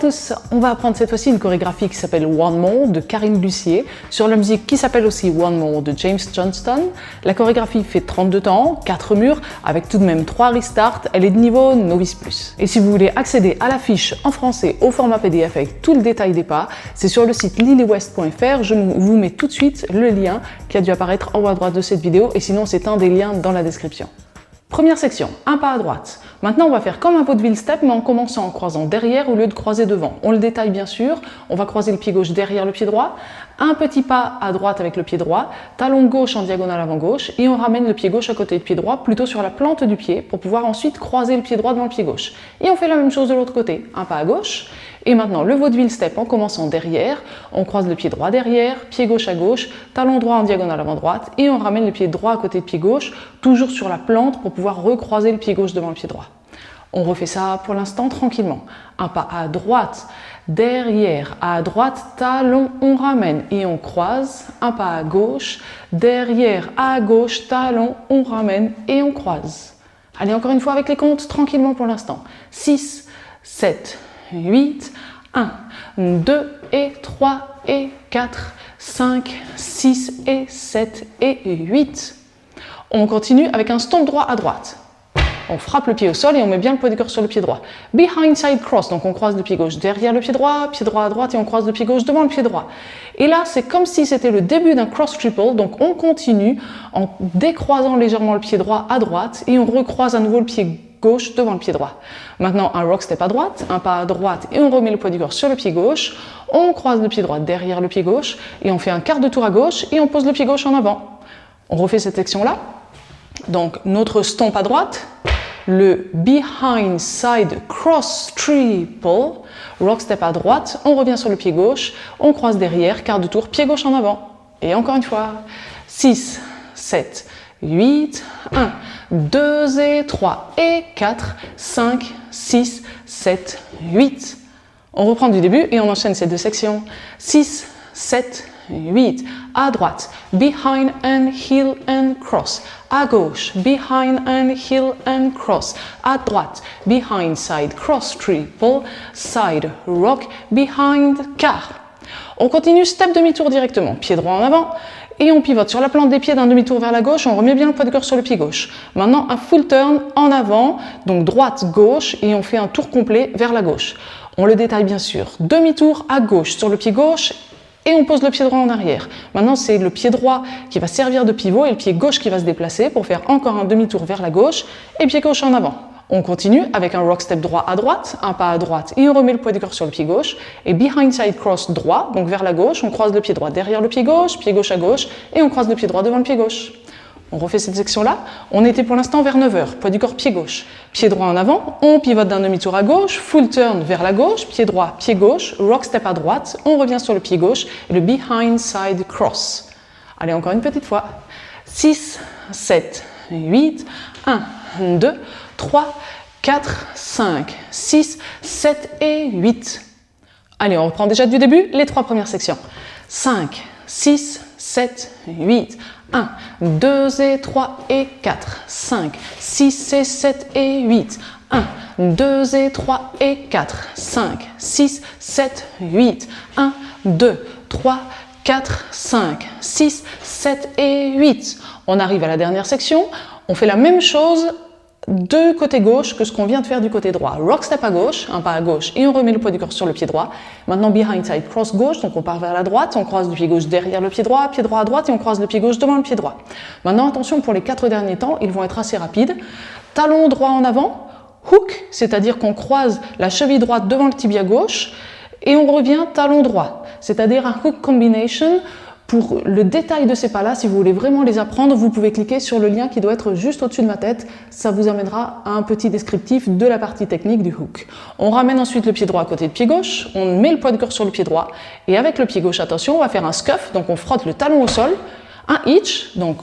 Bonjour à tous, on va apprendre cette fois-ci une chorégraphie qui s'appelle One More de Karine Lucier sur la musique qui s'appelle aussi One More de James Johnston. La chorégraphie fait 32 temps, 4 murs, avec tout de même 3 restarts, elle est de niveau Novice Plus. Et si vous voulez accéder à la fiche en français au format PDF avec tout le détail des pas, c'est sur le site lilywest.fr, je vous mets tout de suite le lien qui a dû apparaître en haut à droite de cette vidéo et sinon c'est un des liens dans la description. Première section, un pas à droite. Maintenant, on va faire comme un vaudeville step, mais en commençant en croisant derrière au lieu de croiser devant. On le détaille bien sûr, on va croiser le pied gauche derrière le pied droit, un petit pas à droite avec le pied droit, talon gauche en diagonale avant gauche, et on ramène le pied gauche à côté du pied droit, plutôt sur la plante du pied, pour pouvoir ensuite croiser le pied droit devant le pied gauche. Et on fait la même chose de l'autre côté, un pas à gauche, et maintenant le vaudeville step en commençant derrière, on croise le pied droit derrière, pied gauche à gauche, talon droit en diagonale avant droite, et on ramène le pied droit à côté de pied gauche, toujours sur la plante pour pouvoir recroiser le pied gauche devant le pied droit. On refait ça pour l'instant tranquillement. Un pas à droite, derrière, à droite, talon, on ramène et on croise. Un pas à gauche, derrière, à gauche, talon, on ramène et on croise. Allez, encore une fois avec les comptes, tranquillement pour l'instant. 6, 7, 8, 1, 2 et 3 et 4, 5, 6 et 7 et 8. On continue avec un stomp droit à droite. On frappe le pied au sol et on met bien le poids du corps sur le pied droit. Behind side cross, donc on croise le pied gauche derrière le pied droit à droite et on croise le pied gauche devant le pied droit. Et là, c'est comme si c'était le début d'un cross triple, donc on continue en décroisant légèrement le pied droit à droite et on recroise à nouveau le pied gauche devant le pied droit. Maintenant, un rock step à droite, un pas à droite et on remet le poids du corps sur le pied gauche. On croise le pied droit derrière le pied gauche et on fait un quart de tour à gauche et on pose le pied gauche en avant. On refait cette section-là. Donc, notre stomp à droite, le behind side cross triple, rock step à droite, on revient sur le pied gauche, on croise derrière, quart de tour, pied gauche en avant. Et encore une fois, 6, 7, 8, 1, 2 et 3 et 4, 5, 6, 7, 8. On reprend du début et on enchaîne ces deux sections. 6, 7, 8. À droite, behind and heel and cross. À gauche, behind and heel and cross. À droite, behind side cross triple, side rock, behind quart. On continue step demi-tour directement, pied droit en avant et on pivote sur la plante des pieds d'un demi-tour vers la gauche, on remet bien le poids du corps sur le pied gauche. Maintenant un full turn en avant, donc droite-gauche et on fait un tour complet vers la gauche. On le détaille bien sûr, demi-tour à gauche sur le pied gauche et on pose le pied droit en arrière. Maintenant, c'est le pied droit qui va servir de pivot et le pied gauche qui va se déplacer pour faire encore un demi-tour vers la gauche et pied gauche en avant. On continue avec un rock step droit à droite, un pas à droite et on remet le poids du corps sur le pied gauche et behind side cross droit, donc vers la gauche, on croise le pied droit derrière le pied gauche à gauche et on croise le pied droit devant le pied gauche. On refait cette section-là. On était pour l'instant vers 9h, poids du corps pied gauche. Pied droit en avant, on pivote d'un demi-tour à gauche, full turn vers la gauche, pied droit, pied gauche, rock step à droite, on revient sur le pied gauche et le behind side cross. Allez, encore une petite fois. 6, 7, 8, 1, 2, 3, 4, 5, 6, 7 et 8. Allez, on reprend déjà du début les 3 premières sections. 5, 6, 7, 8. 1, 2 et 3 et 4, 5, 6 et 7 et 8. 1, 2 et 3 et 4, 5, 6, 7, 8. 1, 2, 3, 4, 5, 6, 7 et 8. On arrive à la dernière section. On fait la même chose de côté gauche que ce qu'on vient de faire du côté droit. Rock step à gauche, un pas à gauche et on remet le poids du corps sur le pied droit. Maintenant behind side cross gauche, donc on part vers la droite, on croise le pied gauche derrière le pied droit à droite et on croise le pied gauche devant le pied droit. Maintenant attention, pour les 4 derniers temps, ils vont être assez rapides. Talon droit en avant, hook, c'est-à-dire qu'on croise la cheville droite devant le tibia gauche et on revient talon droit, c'est-à-dire un hook combination. Pour le détail de ces pas-là, si vous voulez vraiment les apprendre, vous pouvez cliquer sur le lien qui doit être juste au-dessus de ma tête. Ça vous amènera à un petit descriptif de la partie technique du hook. On ramène ensuite le pied droit à côté de pied gauche, on met le poids de corps sur le pied droit et avec le pied gauche, attention, on va faire un scuff, donc on frotte le talon au sol, un hitch, donc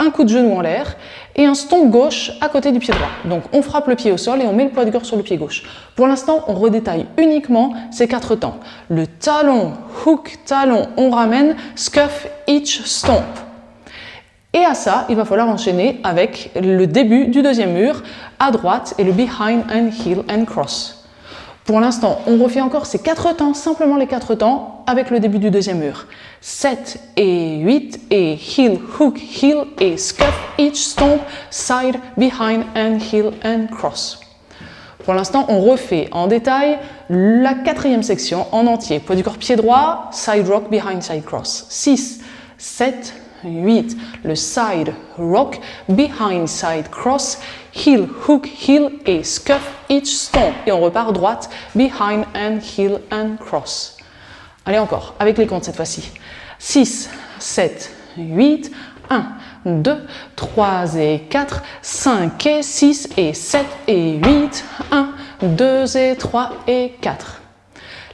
un coup de genou en l'air et un stomp gauche à côté du pied droit. Donc on frappe le pied au sol et on met le poids du corps sur le pied gauche. Pour l'instant, on redétaille uniquement ces 4 temps. Le talon, hook, talon, on ramène, scuff, hitch, stomp. Et à ça, il va falloir enchaîner avec le début du deuxième mur à droite et le behind and heel and cross. Pour l'instant, on refait encore ces 4 temps, simplement les 4 temps, avec le début du deuxième mur. 7 et 8 et heel, hook, heel et scuff, each stomp, side, behind and heel and cross. Pour l'instant, on refait en détail la 4e section en entier. Poids du corps pied droit, side rock, behind side cross. 6, 7, 8, le side rock, behind side cross, heel, hook, heel et scuff, each stomp. Et on repart droite, behind and heel and cross. Allez encore, avec les comptes cette fois-ci. 6, 7, 8, 1, 2, 3 et 4, 5 et 6 et 7 et 8, 1, 2 et 3 et 4.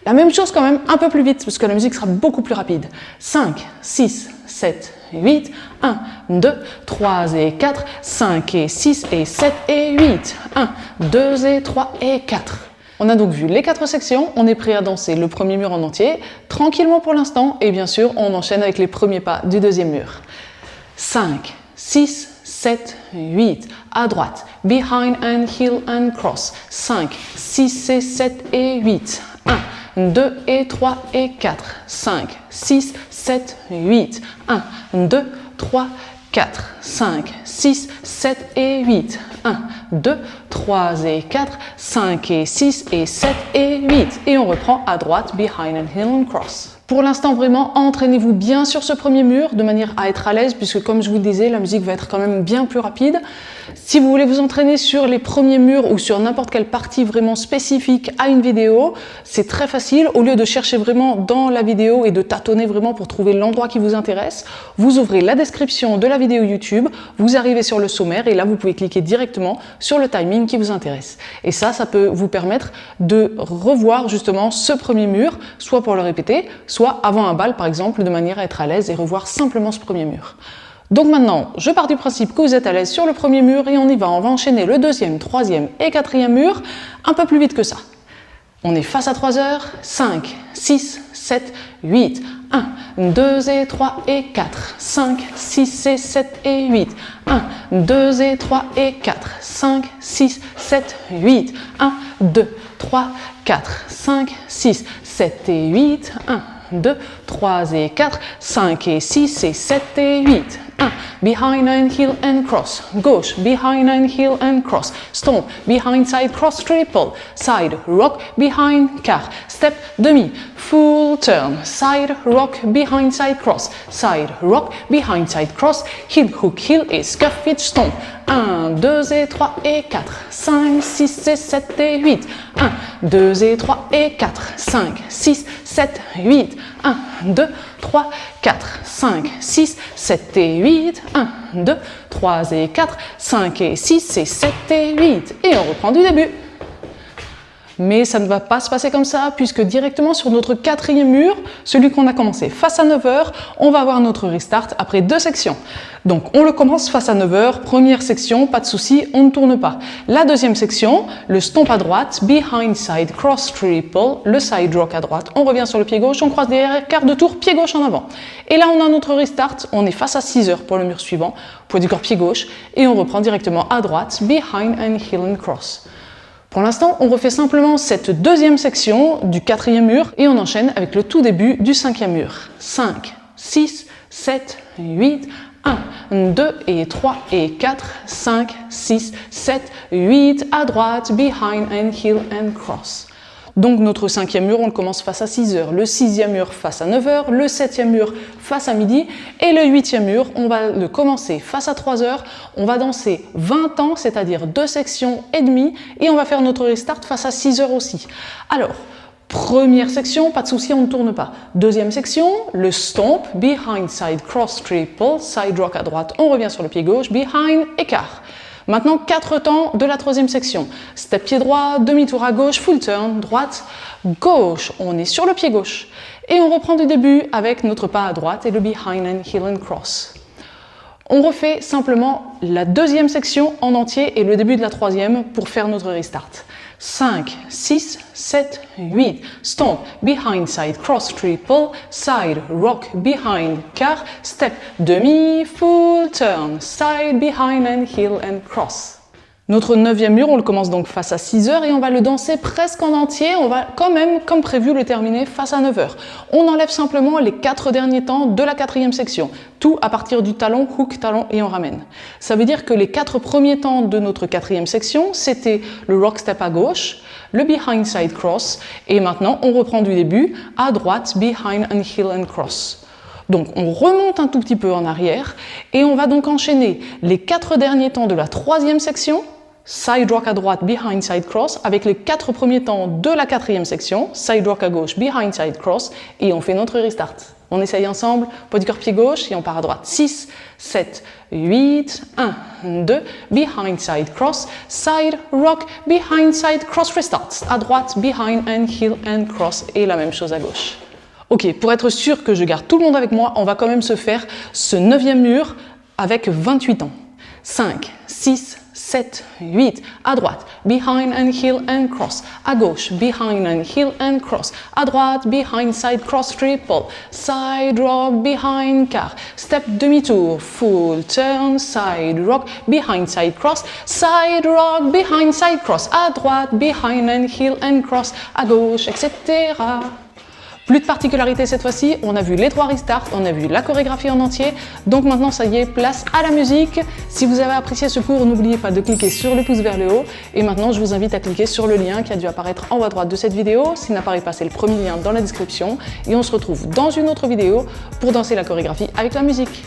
La même chose quand même, un peu plus vite, parce que la musique sera beaucoup plus rapide. 5, 6, 7, 8, 1, 2, 3 et 4, 5 et 6 et 7 et 8, 1, 2 et 3 et 4. On a donc vu les 4 sections, on est prêt à danser le premier mur en entier, tranquillement pour l'instant, et bien sûr, on enchaîne avec les premiers pas du deuxième mur. 5, 6, 7, 8, à droite, behind and heel and cross, 5, 6 et 7 et 8, 1, 2 et 3 et 4, 5, 6, 7, 8, 1, 2, 3, 4, 5, 6, 7 et 8, 1, 2, 3 et 4, 5 et 6 et 7 et 8. Et on reprend à droite, behind and heel and cross. Pour l'instant, vraiment, entraînez-vous bien sur ce premier mur de manière à être à l'aise, puisque comme je vous le disais, la musique va être quand même bien plus rapide. Si vous voulez vous entraîner sur les premiers murs ou sur n'importe quelle partie vraiment spécifique à une vidéo, c'est très facile. Au lieu de chercher vraiment dans la vidéo et de tâtonner vraiment pour trouver l'endroit qui vous intéresse, vous ouvrez la description de la vidéo YouTube, vous arrivez sur le sommaire et là, vous pouvez cliquer directement sur le timing qui vous intéresse. Et ça peut vous permettre de revoir justement ce premier mur, soit pour le répéter, soit avant un bal par exemple, de manière à être à l'aise et revoir simplement ce premier mur. Donc maintenant, je pars du principe que vous êtes à l'aise sur le premier mur et on y va. On va enchaîner le deuxième, troisième et quatrième mur un peu plus vite que ça. On est face à 3 heures, 5, 6, 7, 8, 1, 2 et 3 et 4, 5, 6 et 7 et 8, 1, 2 et 3 et 4, 5, 6, 7, 8, 1, 2, 3, 4, 5, 6, 7 et 8, 1, 2, 3 et 4, 5 et 6 et 7 et 8. 1. Behind and heel and cross. Gauche, behind and heel and cross. Stomp, behind side cross triple. Side, rock, behind, quart. Step, demi. Full turn. Side, rock, behind side cross. Side, rock, behind side cross. Heel, hook, heel et scuff it, stomp. 1, 2 et 3 et 4. 5, 6 et 7 et 8. 1, 2 et 3 et 4. 5, 6, 7, 8. 1, 2, 3, 4, 5, 6, 7 et 8. 1, 2, 3 et 4, 5 et 6 et 7 et 8. Et on reprend du début. Mais ça ne va pas se passer comme ça, puisque directement sur notre quatrième mur, celui qu'on a commencé face à 9h, on va avoir notre restart après 2 sections. Donc on le commence face à 9h, première section, pas de souci, on ne tourne pas. La deuxième section, le stomp à droite, behind side cross triple, le side rock à droite, on revient sur le pied gauche, on croise derrière, quart de tour, pied gauche en avant. Et là on a notre restart, on est face à 6h pour le mur suivant, poids du corps pied gauche, et on reprend directement à droite, behind and heel and cross. Pour l'instant, on refait simplement cette deuxième section du quatrième mur et on enchaîne avec le tout début du cinquième mur. 5, 6, 7, 8, 1, 2 et 3 et 4, 5, 6, 7, 8, à droite, behind and heel and cross. Donc notre cinquième mur, on le commence face à 6h, le sixième mur face à 9h, le septième mur face à midi et le huitième mur, on va le commencer face à 3h, on va danser 20 temps, c'est-à-dire 2 sections et demie et on va faire notre restart face à 6h aussi. Alors, première section, pas de souci, on ne tourne pas. Deuxième section, le stomp, behind side cross triple, side rock à droite, on revient sur le pied gauche, behind, écart. Maintenant, 4 temps de la troisième section. Step pied droit, demi-tour à gauche, full turn, droite, gauche. On est sur le pied gauche. Et on reprend du début avec notre pas à droite et le behind and heel and cross. On refait simplement la deuxième section en entier et le début de la troisième pour faire notre restart. 5, 6, 7, 8. Stomp, behind side cross triple, side rock behind quart, step demi, full turn, side behind and heel and cross. Notre 9e mur, on le commence donc face à 6 heures et on va le danser presque en entier. On va quand même, comme prévu, le terminer face à 9 heures. On enlève simplement les 4 derniers temps de la 4e section. Tout à partir du talon, hook, talon et on ramène. Ça veut dire que les 4 premiers temps de notre 4e section, c'était le rock step à gauche, le behind side cross et maintenant on reprend du début à droite, behind and heel and cross. Donc on remonte un tout petit peu en arrière et on va donc enchaîner les 4 derniers temps de la 3e section, side rock à droite, behind side cross, avec les 4 premiers temps de la 4e section, side rock à gauche, behind side cross, et on fait notre restart. On essaye ensemble, poids du corps pied gauche, et on part à droite. 6, 7, 8, 1, 2, behind side cross, side rock, behind side cross, restart. À droite, behind and heel and cross, et la même chose à gauche. Ok, pour être sûr que je garde tout le monde avec moi, on va quand même se faire ce 9e mur avec 28 ans. 5, 6, 7, 8, à droite, behind and heel and cross, à gauche, behind and heel and cross, à droite, behind side cross triple, side rock, behind quart, step demi-tour, full turn, side rock, behind side cross, side rock, behind side cross, à droite, behind and heel and cross, à gauche, etc. Plus de particularité cette fois-ci, on a vu les 3 restarts, on a vu la chorégraphie en entier, donc maintenant ça y est, place à la musique. Si vous avez apprécié ce cours, n'oubliez pas de cliquer sur le pouce vers le haut, et maintenant je vous invite à cliquer sur le lien qui a dû apparaître en haut à droite de cette vidéo. S'il n'apparaît pas, c'est le premier lien dans la description, et on se retrouve dans une autre vidéo pour danser la chorégraphie avec la musique.